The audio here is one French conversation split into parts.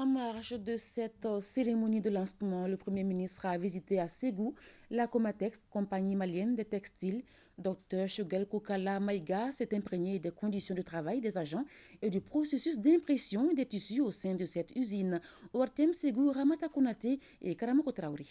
En marge de cette cérémonie de lancement, le Premier ministre a visité à Ségou la Comatex, compagnie malienne de textiles. Dr Shogel Koukala Maïga s'est imprégné des conditions de travail des agents et du processus d'impression des tissus au sein de cette usine. Ortem Ségou, Ramata Konaté et Karamoko Traoré.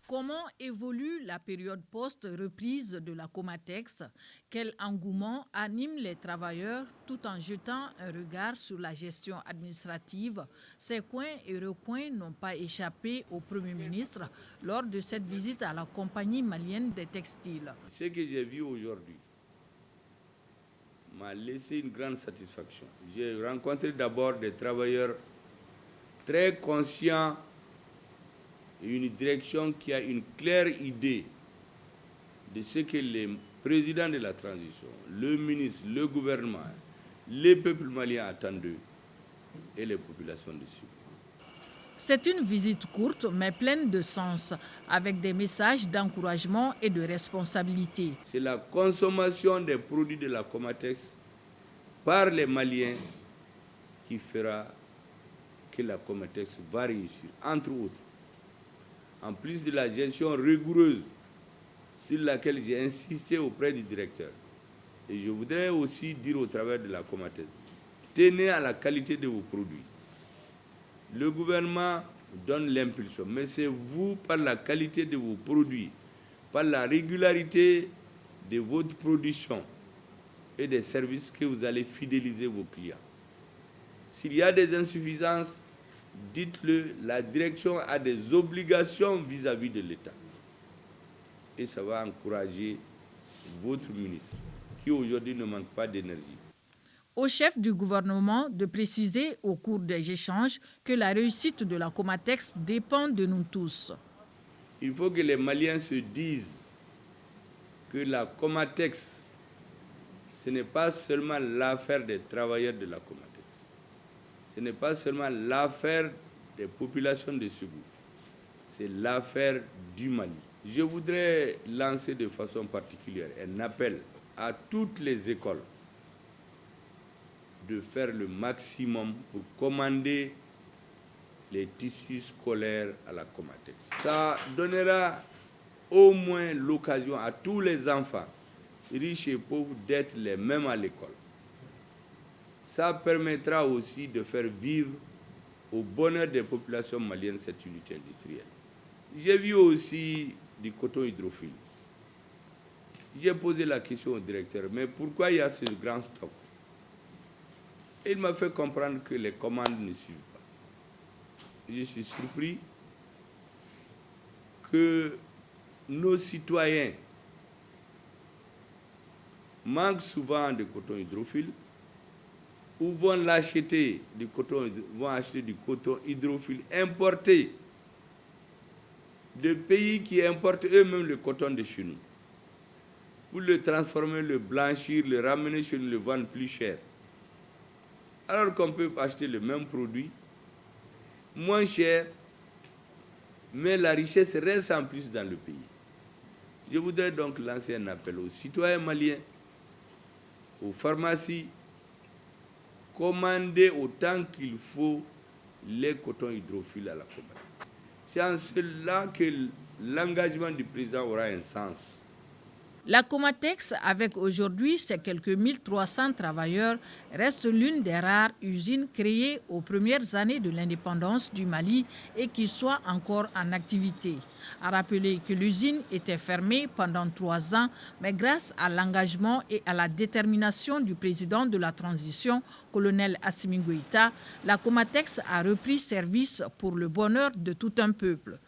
Comment évolue la période post-reprise de la Comatex? Quel engouement anime les travailleurs tout en jetant un regard sur la gestion administrative? Ces coins et recoins n'ont pas échappé au Premier ministre lors de cette visite à la compagnie malienne des textiles. Ce que j'ai vu aujourd'hui m'a laissé une grande satisfaction. J'ai rencontré d'abord des travailleurs très conscients et une direction qui a une claire idée de ce que les présidents de la transition, le ministre, le gouvernement, les peuples maliens attendent d'eux et les populations dessus. C'est une visite courte mais pleine de sens, avec des messages d'encouragement et de responsabilité. C'est la consommation des produits de la Comatex par les Maliens qui fera que la Comatex va réussir, entre autres. En plus de la gestion rigoureuse sur laquelle j'ai insisté auprès du directeur. Et je voudrais aussi dire au travers de la Comatex, tenez à la qualité de vos produits. Le gouvernement donne l'impulsion, mais c'est vous, par la qualité de vos produits, par la régularité de votre production et des services que vous allez fidéliser vos clients. S'il y a des insuffisances, dites-le, la direction a des obligations vis-à-vis de l'État. Et ça va encourager votre ministre, qui aujourd'hui ne manque pas d'énergie. Au chef du gouvernement de préciser au cours des échanges que la réussite de la Comatex dépend de nous tous. Il faut que les Maliens se disent que la Comatex, ce n'est pas seulement l'affaire des travailleurs de la Comatex. Ce n'est pas seulement l'affaire des populations de Ségou, c'est l'affaire du Mali. Je voudrais lancer de façon particulière un appel à toutes les écoles de faire le maximum pour commander les tissus scolaires à la Comatex. Ça donnera au moins l'occasion à tous les enfants, riches et pauvres, d'être les mêmes à l'école. Ça permettra aussi de faire vivre au bonheur des populations maliennes cette unité industrielle. J'ai vu aussi du coton hydrophile. J'ai posé la question au directeur, mais pourquoi il y a ce grand stock? Et il m'a fait comprendre que les commandes ne suivent pas. Je suis surpris que nos citoyens manquent souvent de coton hydrophile ou vont acheter du coton hydrophile importé de pays qui importent eux-mêmes le coton de chez nous, pour le transformer, le blanchir, le ramener chez nous, le vendre plus cher. Alors qu'on peut acheter le même produit, moins cher, mais la richesse reste en plus dans le pays. Je voudrais donc lancer un appel aux citoyens maliens, aux pharmacies, commander autant qu'il faut les cotons hydrophiles à la Comatex. C'est en cela que l'engagement du président aura un sens. La Comatex, avec aujourd'hui ses quelques 1300 travailleurs, reste l'une des rares usines créées aux premières années de l'indépendance du Mali et qui soit encore en activité. À rappeler que l'usine était fermée pendant 3 ans, mais grâce à l'engagement et à la détermination du président de la transition, colonel Assimi Goïta, la Comatex a repris service pour le bonheur de tout un peuple.